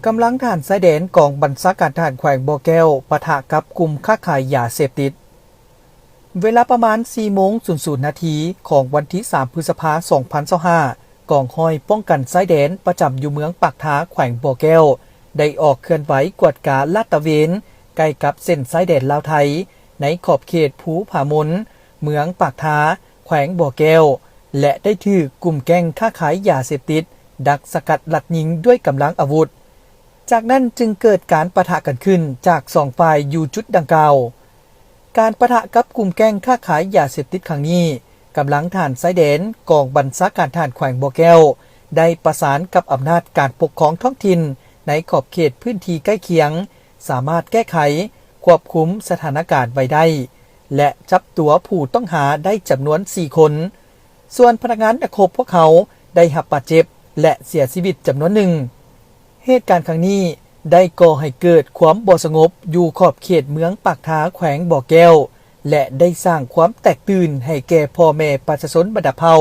กำลังทหารชายแดนกองบัญชาการทหารแขวงบ่อแก้วปะทะกับกลุ่มค้าขายยาเสพติดเวลาประมาณ 4:00 น.ของวันที่ 3 พฤษภาคม 2025 กองห้อยป้องกันชายแดนประจำอยู่เมืองปากท้าแขวงบ่อแก้วได้ออกเคลื่อนไหวกวดกาลาดตระเวนใกล้กับเส้นชายแดนลาวไทยในขอบเขตภูผามนเมืองปากท้าแขวงบ่อแก้วและได้ถือกลุ่มแก๊งค้าขายยาเสพติดดักสกัดลัดยิงด้วยกำลังอาวุธจากนั้นจึงเกิดการปะทะกันขึ้นจากสองฝ่ายอยู่จุดดังกล่าวการปะทะกับกลุ่มแก๊งค้าขายยาเสพติดครั้งนี้กำลังทหารชายแดนกองบัญชาการทหารแขวงบ่อแก้วได้ประสานกับอำนาจการปกครองท้องถิ่นในขอบเขตพื้นที่ใกล้เคียงสามารถแก้ไขควบคุมสถานการณ์ไว้ได้และจับตัวผู้ต้องหาได้จำนวน 4 คนส่วนพนักงานนักรบพวกเขาได้รับบาดเจ็บและเสียชีวิตจำนวนหนึ่งเหตุการณ์ครั้งนี้ได้ก่อให้เกิดความบ่สงบอยู่ขอบเขตเมืองปากท้าแขวงบ่อแก้วและได้สร้างความแตกตื่นให้แก่พ่อแม่ประชาชนบรรดาเผ่า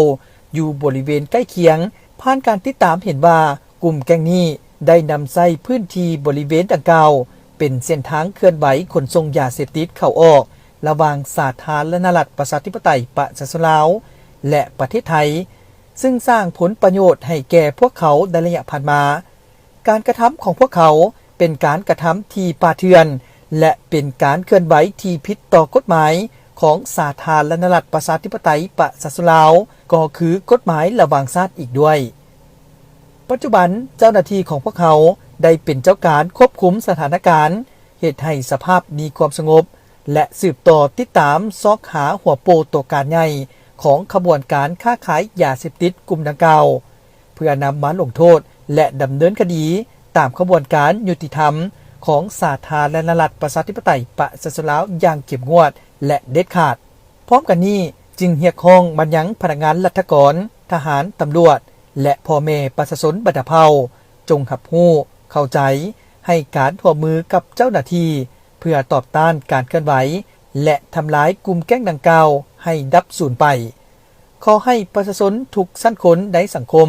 อยู่บริเวณใกล้เคียงผ่านการติดตามเห็นว่ากลุ่มแก๊งนี้ได้นำใช้พื้นที่บริเวณดังกล่าวเป็นเส้นทางเคลื่อนไหวขนส่งยาเสพติดเข้าออกระหว่างสาธารณรัฐประชาธิปไตยประชาชนลาวและประเทศไทยซึ่งสร้างผลประโยชน์ให้แก่พวกเขาในระยะผ่านมาการกระทำของพวกเขาเป็นการกระทำที่ป่าเถื่อนและเป็นการเคลื่อนไหวที่ผิดต่อกฎหมายของสาธารณรัฐประชาธิปไตยประชาชนลาวก็คือกฎหมายระหว่างชาติอีกด้วยปัจจุบันเจ้าหน้าที่ของพวกเขาได้เป็นเจ้าการควบคุมสถานการณ์เหตุให้สภาพมีความสงบและสืบต่อติดตามซอกหาหัวโปตัวการใหญ่ของขบวนการค้าขายยาเสพติดกลุ่มดังกล่าวเพื่อนำมาลงโทษและดำเนินคดีตามขบวนการยุติธรรมของสาธารณรัฐประชาธิปไตยประชาชนลาวอย่างเข้มงวดและเด็ดขาดพร้อมกันนี้จึงเรียกร้องบรรยังพนักงานรัฐกรทหารตำรวจและพ่อแม่ประชาชนบรรดาเผ่าจงหับรู้เข้าใจให้การร่วมมือกับเจ้าหน้าที่เพื่อตอบต้านการเคลื่อนไหวและทำลายกลุ่มแก๊งดังกล่าวให้ดับสูญไปขอให้ประชาชนทุกชั้นคนในสังคม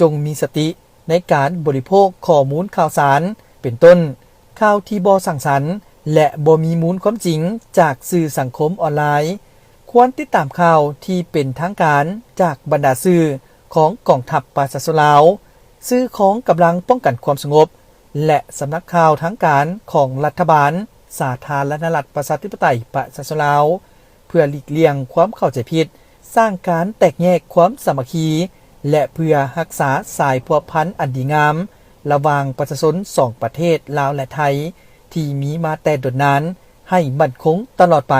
จงมีสติในการบริโภคข้อมูลข่าวสารเป็นต้นข่าวที่บ่สร้างสรรค์และบ่มีมูลความจริงจากสื่อสังคมออนไลน์ควรติดตามข่าวที่เป็นทางการจากบรรดาสื่อของกองทัพประชาชนลาวสื่อของกำลังป้องกันความสงบและสำนักข่าวทางการของรัฐบาลสาธารณรัฐประชาธิปไตยประชาชนลาวเพื่อหลีกเลี่ยงความเข้าใจผิดสร้างการแตกแยกความสามัคคีและเพื่อรักษาสายพัวพันอันดีงามระหว่างประชาชนสองประเทศลาวและไทยที่มีมาแต่ดนนานให้มั่นคงตลอดไป